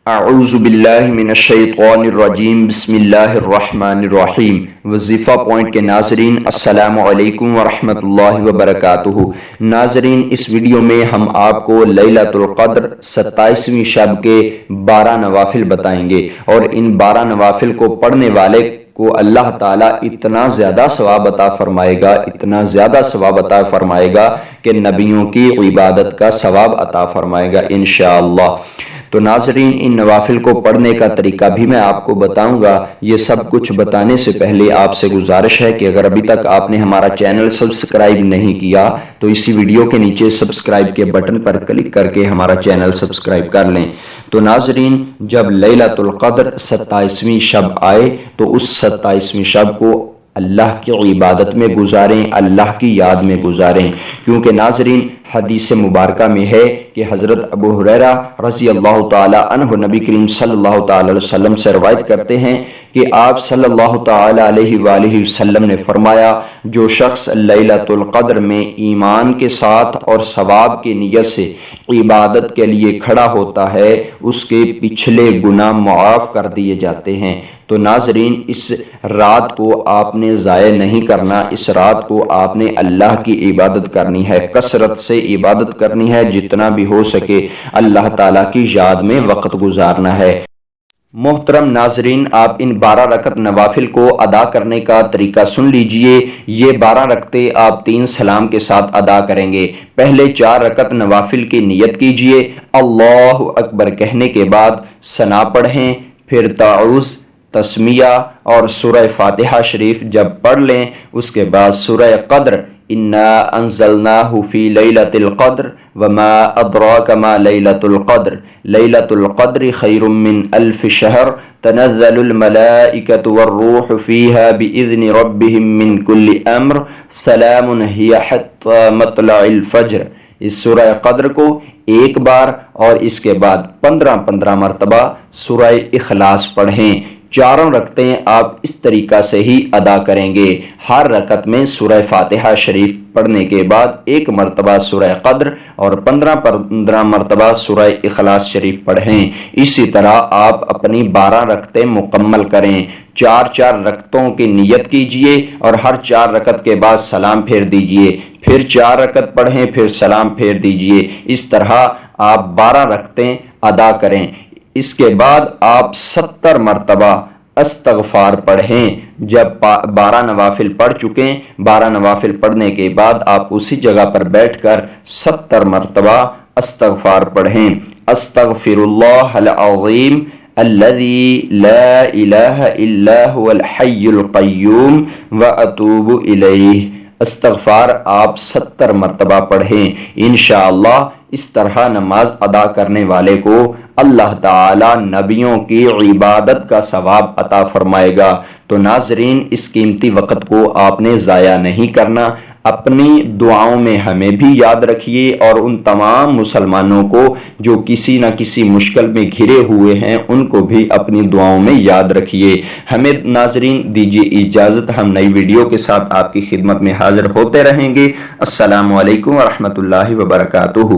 اعوذ باللہ من الشیطان الرجیم بسم اللہ الرحمن الرحیم۔ وظیفہ پوائنٹ کے ناظرین السلام علیکم ورحمۃ اللہ وبرکاتہ۔ ناظرین، اس ویڈیو میں ہم آپ کو لیلۃ القدر 27ویں شب کے 12 نوافل بتائیں گے، اور ان 12 نوافل کو پڑھنے والے کو اللہ تعالیٰ اتنا زیادہ ثواب عطا فرمائے گا، اتنا زیادہ ثواب عطا فرمائے گا کہ نبیوں کی عبادت کا ثواب عطا فرمائے گا انشاءاللہ۔ تو ناظرین، ان نوافل کو پڑھنے کا طریقہ بھی میں آپ کو بتاؤں گا۔ یہ سب کچھ بتانے سے پہلے آپ سے گزارش ہے کہ اگر ابھی تک آپ نے ہمارا چینل سبسکرائب نہیں کیا تو اسی ویڈیو کے نیچے سبسکرائب کے بٹن پر کلک کر کے ہمارا چینل سبسکرائب کر لیں۔ تو ناظرین، جب لیلۃ القدر 27ویں شب آئے تو اس 27ویں شب کو اللہ کی عبادت میں گزاریں، اللہ کی یاد میں گزاریں، کیونکہ ناظرین حدیث مبارکہ میں ہے کہ حضرت ابو ہریرہ رضی اللہ تعالی عنہ نبی کریم صلی اللہ تعالی علیہ وسلم سے روایت کرتے ہیں کہ آپ صلی اللہ تعالی علیہ وآلہ وسلم نے فرمایا، جو شخص لیلۃ القدر میں ایمان کے ساتھ اور ثواب کی نیت سے عبادت کے لیے کھڑا ہوتا ہے، اس کے پچھلے گناہ معاف کر دیے جاتے ہیں۔ تو ناظرین، اس رات کو آپ نے ضائع نہیں کرنا، اس رات کو آپ نے اللہ کی عبادت کرنی ہے، کثرت سے عبادت کرنی ہے، جتنا بھی ہو سکے اللہ تعالیٰ کی یاد میں وقت گزارنا ہے۔ محترم ناظرین، آپ ان 12 رکعت نوافل کو ادا کرنے کا طریقہ سن لیجئے۔ یہ 12 رکعتیں آپ 3 سلام کے ساتھ ادا کریں گے۔ پہلے 4 رکعت نوافل کی نیت کیجئے، اللہ اکبر کہنے کے بعد ثنا پڑھیں، پھر تعوذ، تسمیہ اور سورہ فاتحہ شریف جب پڑھ لیں، اس کے بعد سورہ قدر، انا انزلناہ فی لیلۃ القدر وما ادراک ما لیلۃ القدر، لیلۃ القدر خیر من الف شہر، تنزل الملائکۃ والروح فیہا باذن ربہم من کل امر، سلام ہی حتی مطلع الفجر۔ اس سورہ قدر کو ایک بار اور اس کے بعد 15 مرتبہ سورہ اخلاص پڑھیں۔ 4 رکعتیں آپ اس طریقہ سے ہی ادا کریں گے۔ ہر رکعت میں سورہ فاتحہ شریف پڑھنے کے بعد 1 مرتبہ سورہ قدر اور 15 مرتبہ سورہ اخلاص شریف پڑھیں۔ اسی طرح آپ اپنی 12 رکعتیں مکمل کریں۔ 4 رکعتوں کی نیت کیجئے اور ہر 4 رکعت کے بعد سلام پھیر دیجئے، پھر 4 رکعت پڑھیں، پھر سلام پھیر دیجئے۔ اس طرح آپ 12 رکعتیں ادا کریں۔ اس کے بعد آپ 70 مرتبہ استغفار پڑھیں۔ جب 12 نوافل پڑھ چکیں، 12 نوافل پڑھنے کے بعد آپ اسی جگہ پر بیٹھ کر 70 مرتبہ استغفار پڑھیں۔ استغفر اللہ العظیم الذی لا الہ الا هو الحی القیوم واتوب الیہ۔ استغفار آپ 70 مرتبہ پڑھیں۔ انشاءاللہ اس طرح نماز ادا کرنے والے کو اللہ تعالی نبیوں کی عبادت کا ثواب عطا فرمائے گا۔ تو ناظرین، اس قیمتی وقت کو آپ نے ضائع نہیں کرنا۔ اپنی دعاؤں میں ہمیں بھی یاد رکھیے، اور ان تمام مسلمانوں کو جو کسی نہ کسی مشکل میں گھرے ہوئے ہیں ان کو بھی اپنی دعاؤں میں یاد رکھیے۔ ہمیں ناظرین دیجیے اجازت، ہم نئی ویڈیو کے ساتھ آپ کی خدمت میں حاضر ہوتے رہیں گے۔ السلام علیکم ورحمۃ اللہ وبرکاتہ۔